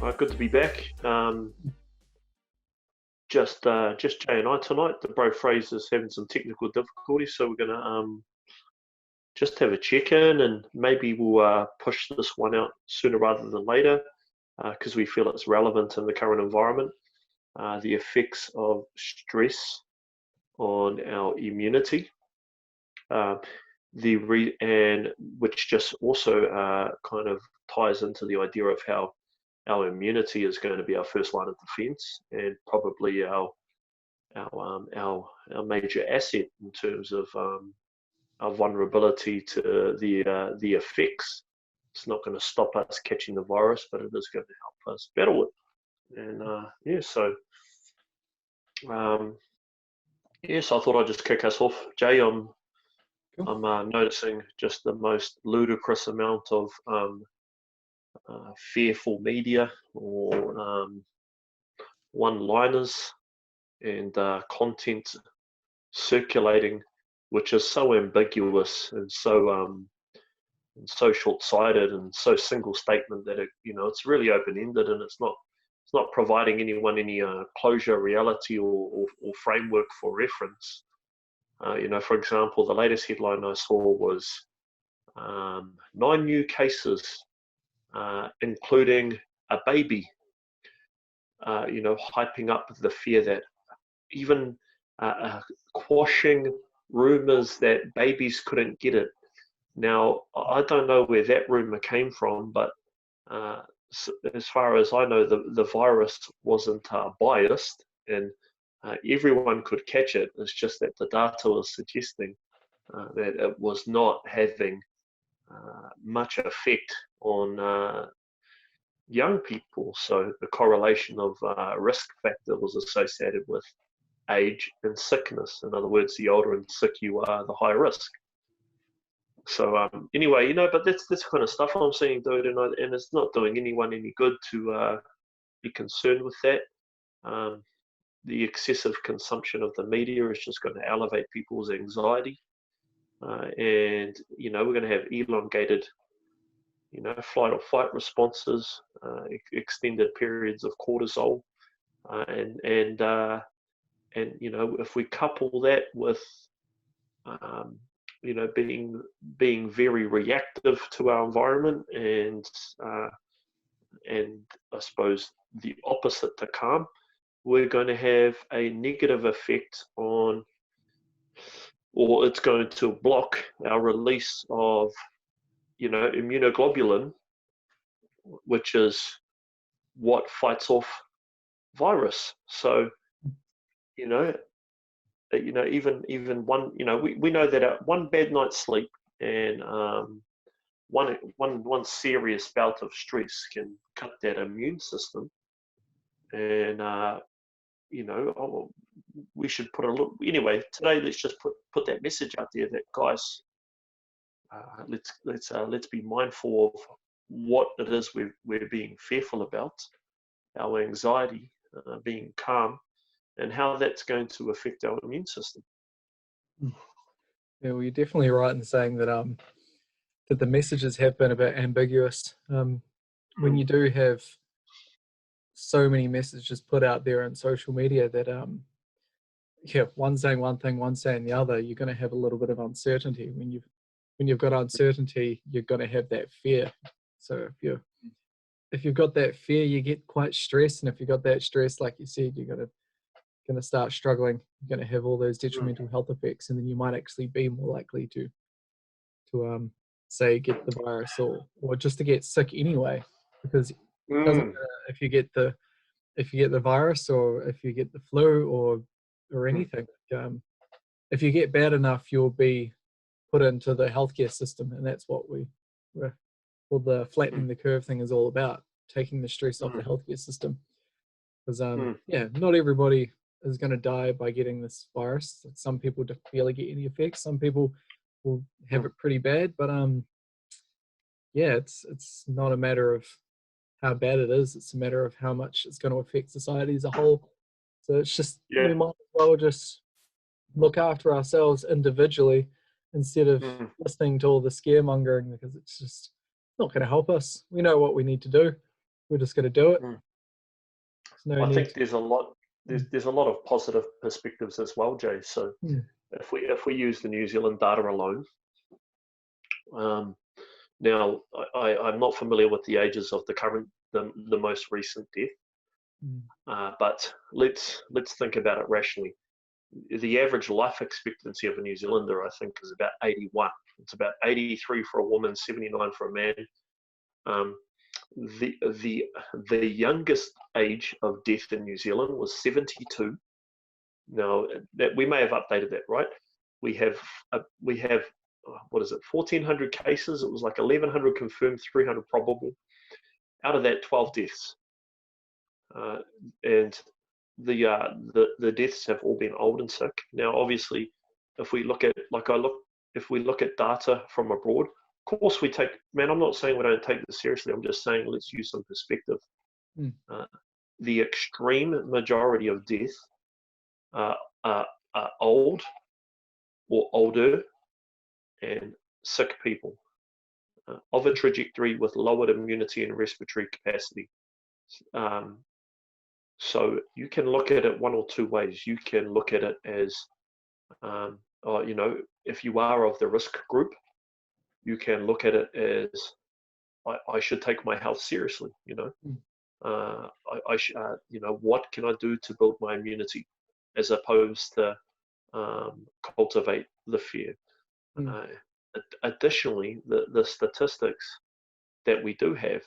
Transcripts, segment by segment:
Good to be back. Just Jay and I tonight. The bro Fraser's having some technical difficulties, so we're gonna just have a check-in, and maybe we'll push this one out sooner rather than later, because we feel it's relevant in the current environment. The effects of stress on our immunity, which just also kind of ties into the idea of how our immunity is going to be our first line of defense, and probably our major asset in terms of our vulnerability to the effects. It's not going to stop us catching the virus, but it is going to help us battle it. And so I thought I'd just kick us off. Jay, I'm noticing just the most ludicrous amount of fearful media or one-liners and content circulating, which is so ambiguous and so short-sighted and so single statement that it's really open-ended, and it's not providing anyone any closure, reality, or framework for reference. For example, the latest headline I saw was 9 new cases, including a baby, hyping up the fear that even quashing rumors that babies couldn't get it. Now, I don't know where that rumor came from, but as far as I know, the virus wasn't biased, and everyone could catch it. It's just that the data was suggesting that it was not having much effect on young people. So the correlation of risk factor was associated with age and sickness. In other words, the older and sick you are, the higher risk. So anyway, but that's kind of stuff I'm seeing, dude, and it's not doing anyone any good to be concerned with that. The excessive consumption of the media is just going to elevate people's anxiety, and we're going to have elongated, flight or fight responses, extended periods of cortisol, and if we couple that with being very reactive to our environment, and I suppose the opposite to calm, we're going to have a negative effect on, or it's going to block our release of immunoglobulin, which is what fights off virus. So even one, we know that one bad night's sleep and one serious bout of stress can cut that immune system. And we should put a little, anyway, today let's just put that message out there that, guys, let's be mindful of what it is we're being fearful about, our anxiety, being calm, and how that's going to affect our immune system. Yeah, well, you're definitely right in saying that that the messages have been a bit ambiguous. When you do have so many messages put out there on social media that one saying one thing, one saying the other, you're going to have a little bit of uncertainty. When you've got uncertainty, you're going to have that fear. So if you've got that fear, you get quite stressed, and if you've got that stress, like you said, you're going to start struggling. You're going to have all those detrimental health effects, and then you might actually be more likely to say get the virus or just to get sick anyway, because it doesn't matter if you get the virus or if you get the flu or anything. If you get bad enough, you'll be put into the healthcare system, and that's what the flattening the curve thing is all about, taking the stress off the healthcare system. Because not everybody is going to die by getting this virus. Some people don't barely get any effects. Some people will have it pretty bad, but it's not a matter of how bad it is. It's a matter of how much it's going to affect society as a whole. So it's just we might as well just look after ourselves individually instead of listening to all the scaremongering, because it's just not going to help us. We know what we need to do. we're just going to do it. Mm. There's no I need think there's a lot of positive perspectives as well, Jay. So if we use the New Zealand data alone, now I'm not familiar with the ages of the most recent death, but let's think about it rationally. The average life expectancy of a New Zealander, I think, is about 81. It's about 83 for a woman, 79 for a man. The youngest age of death in New Zealand was 72. Now that we may have updated that, right? We have what is it? 1,400 cases. It was like 1,100 confirmed, 300 probable. Out of that, 12 deaths, and the deaths have all been old and sick. Now, obviously, if we look at data from abroad, of course we take. Man, I'm not saying we don't take this seriously. I'm just saying let's use some perspective. The extreme majority of death are old or older and sick people of a trajectory with lowered immunity and respiratory capacity. So you can look at it one or two ways. You can look at it as, if you are of the risk group, you can look at it as, I should take my health seriously. What can I do to build my immunity, as opposed to cultivate the fear. Additionally, the statistics that we do have,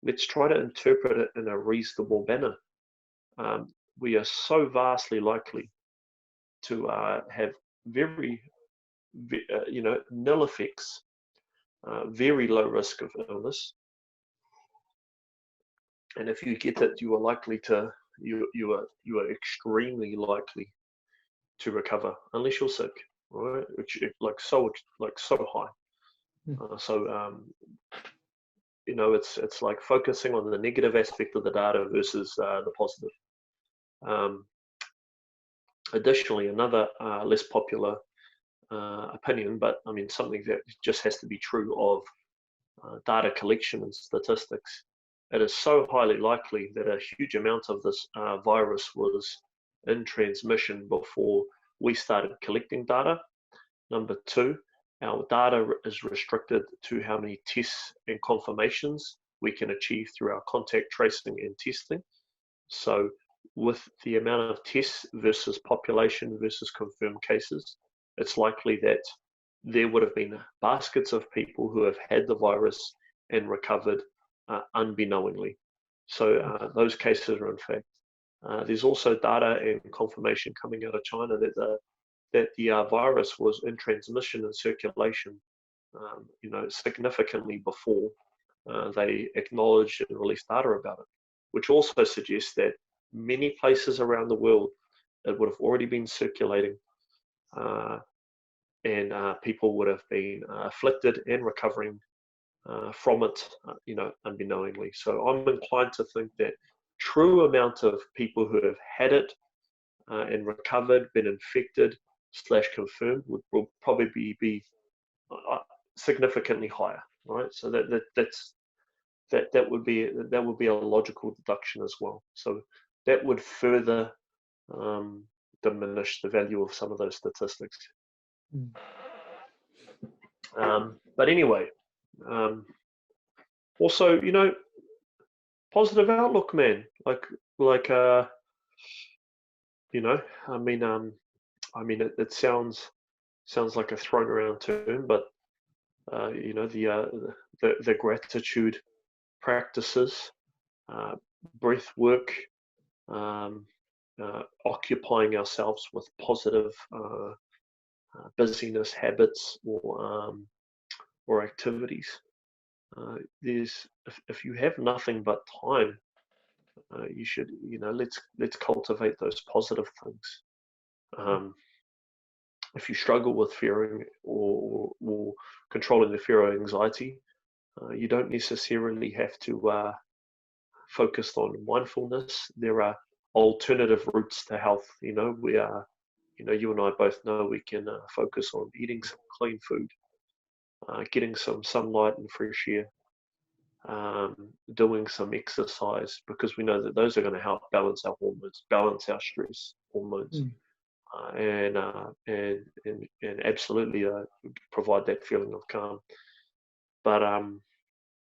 let's try to interpret it in a reasonable manner. We are so vastly likely to have very, nil effects, very low risk of illness. And if you get it, you are extremely likely to recover, unless you're sick, right? Which so high. It's like focusing on the negative aspect of the data versus the positive. Additionally, another less popular opinion, but I mean something that just has to be true of data collection and statistics. It is so highly likely that a huge amount of this virus was in transmission before we started collecting data. Number two, our data is restricted to how many tests and confirmations we can achieve through our contact tracing and testing. So with the amount of tests versus population versus confirmed cases, it's likely that there would have been baskets of people who have had the virus and recovered unbeknowingly. So those cases are in fact. There's also data and confirmation coming out of China that the virus was in transmission and circulation, significantly before they acknowledged and released data about it, which also suggests that many places around the world it would have already been circulating, and people would have been afflicted and recovering from it, unbeknowingly. So I'm inclined to think that true amount of people who have had it and recovered, been infected / confirmed will probably be significantly higher, right? So that would be a logical deduction as well. So that would further diminish the value of some of those statistics. But anyway, also, positive outlook, man. It sounds like a thrown around term, but the gratitude practices, breath work, occupying ourselves with positive busyness habits or activities. If you have nothing but time, you should, let's cultivate those positive things. If you struggle with fearing or controlling the fear or anxiety, you don't necessarily have to focus on mindfulness. There are alternative routes to health. We are, you and I both know we can focus on eating some clean food, getting some sunlight and fresh air, doing some exercise, because we know that those are going to help balance our hormones, balance our stress hormones, and absolutely provide that feeling of calm. But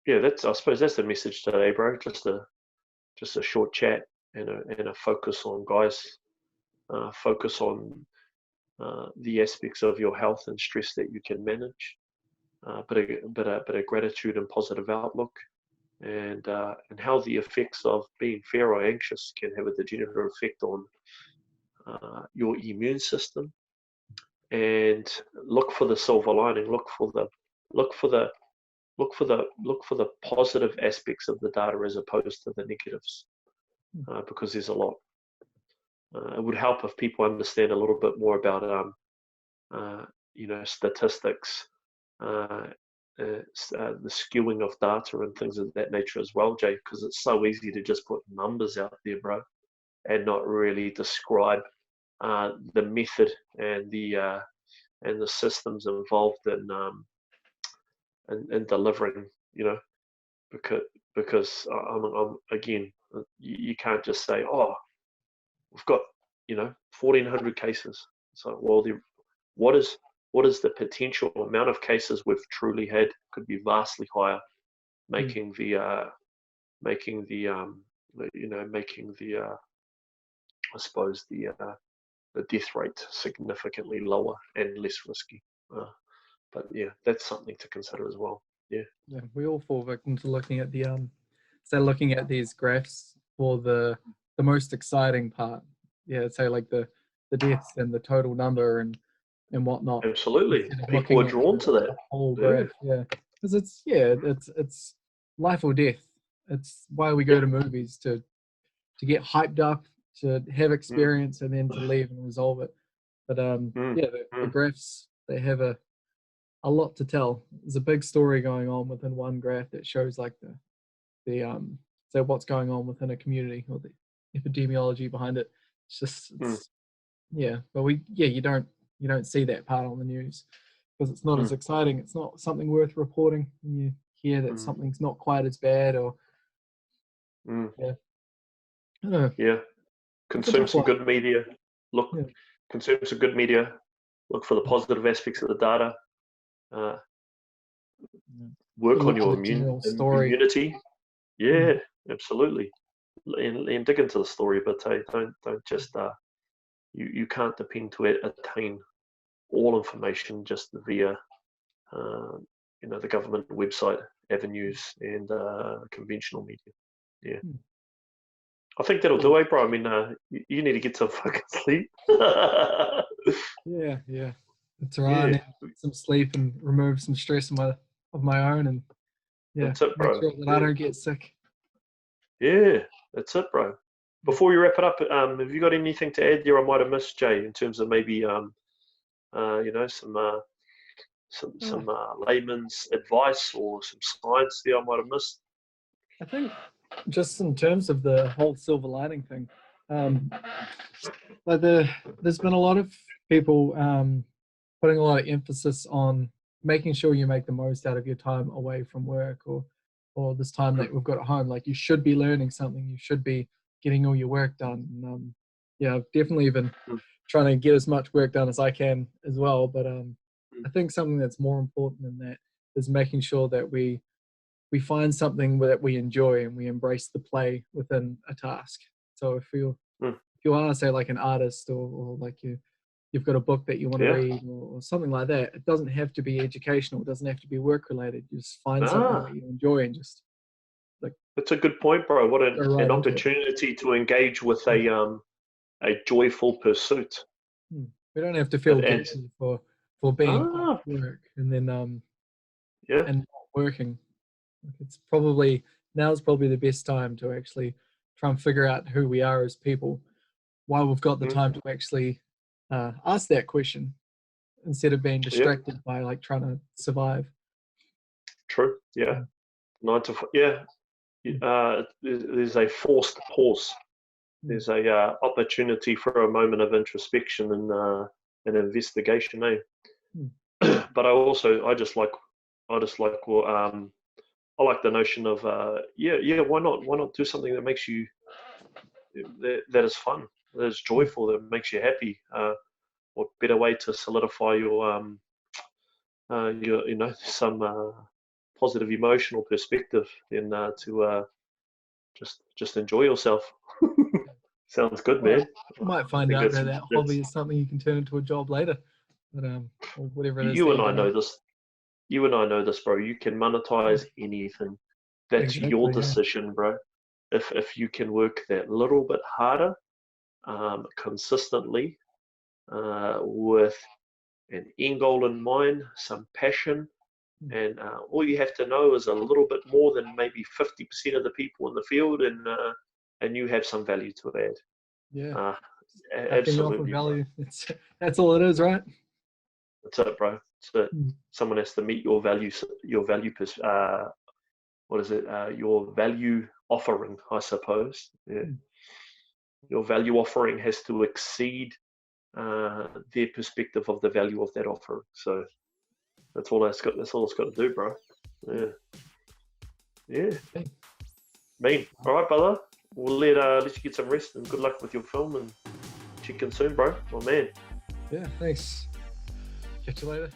yeah, I suppose that's the message today, bro. Just a short chat and a focus on guys, focus on the aspects of your health and stress that you can manage, but a gratitude and positive outlook, and how the effects of being fear or anxious can have a degenerative effect on your immune system. And look for the silver lining. Look for the positive aspects of the data as opposed to the negatives, because there's a lot. It would help if people understand a little bit more about statistics, the skewing of data and things of that nature as well, Jay, because it's so easy to just put numbers out there, bro, and not really describe the method and the systems involved in delivering, because again, you can't just say, oh, we've got 1,400 cases. So, well, what is the potential amount of cases we've truly had could be vastly higher, making the I suppose the death rate significantly lower and less risky. But yeah, that's something to consider as well. Yeah, we all fall victim to looking at looking at these graphs for the most exciting part. Yeah, say like the deaths and the total number and whatnot. Absolutely, people are drawn to that whole graph. Yeah, because it's life or death. It's why we go to movies, to get hyped up, to have experience, and then to leave and resolve it. But the graphs, they have a lot to tell. There's a big story going on within one graph that shows like so what's going on within a community, or the epidemiology behind it. It's just but you don't see that part on the news because it's not as exciting. It's not something worth reporting. You hear that something's not quite as bad, or I don't know. Yeah, consume some good media. Consume some good media. Look for the positive aspects of the data. Work on your immunity. Yeah, absolutely. And dig into the story, but don't just you can't depend to attain all information just via the government website avenues and conventional media. Yeah. I think that'll do it, bro. I mean, you need to get some fucking sleep. Yeah. That's right. Yeah. Some sleep and remove some stress of my own, and that's it, bro. Make sure that I don't get sick. Yeah, that's it, bro. Before we wrap it up, have you got anything to add there I might have missed, Jay, in terms of maybe some layman's advice or some science there I might have missed? I think just in terms of the whole silver lining thing, there's been a lot of people putting a lot of emphasis on making sure you make the most out of your time away from work, or this time that we've got at home. Like, you should be learning something, you should be getting all your work done. And, I've definitely been trying to get as much work done as I can as well. But I think something that's more important than that is making sure that we find something that we enjoy and we embrace the play within a task. So if you are, say, like an artist, or like you've got a book that you want to read, or something like that, it doesn't have to be educational, it doesn't have to be work related. You just find something that you enjoy and just that's a good point, bro. What an opportunity to engage with a joyful pursuit. We don't have to feel guilty for being at work and then and not working. Now's probably the best time to actually try and figure out who we are as people, while we've got the time to actually ask that question instead of being distracted by like trying to survive. True. Yeah. 9 to 5. Yeah. There's a forced pause. There's a opportunity for a moment of introspection and investigation, But I just like I like the notion of why not do something that makes you that is fun, that is joyful, that makes you happy. What better way to solidify your some positive emotional perspective than to just enjoy yourself. Sounds good, Well, man. you might I find think out that hobby is something you can turn into a job later, but or whatever it is you that and you're I doing. know this. You and I know this, bro. You can monetize anything. That's your Exactly, yeah. decision, bro. If you can work that little bit harder, consistently, with an end goal in mind, some passion, and all you have to know is a little bit more than maybe 50% of the people in the field, and you have some value to add. Yeah. How can you offer Absolutely, bro. value? That's all it is, right? That's it, bro. That's it. Mm. Someone has to meet your value, what is it? Your value offering, I suppose. Yeah. Mm. Your value offering has to exceed their perspective of the value of that offering. So that's all it's got. That's all it's got to do, bro. Yeah. Yeah. Okay. Mean. All right, brother. We'll let you get some rest and good luck with your film and check in soon, bro. My man. Yeah, thanks. Catch you later.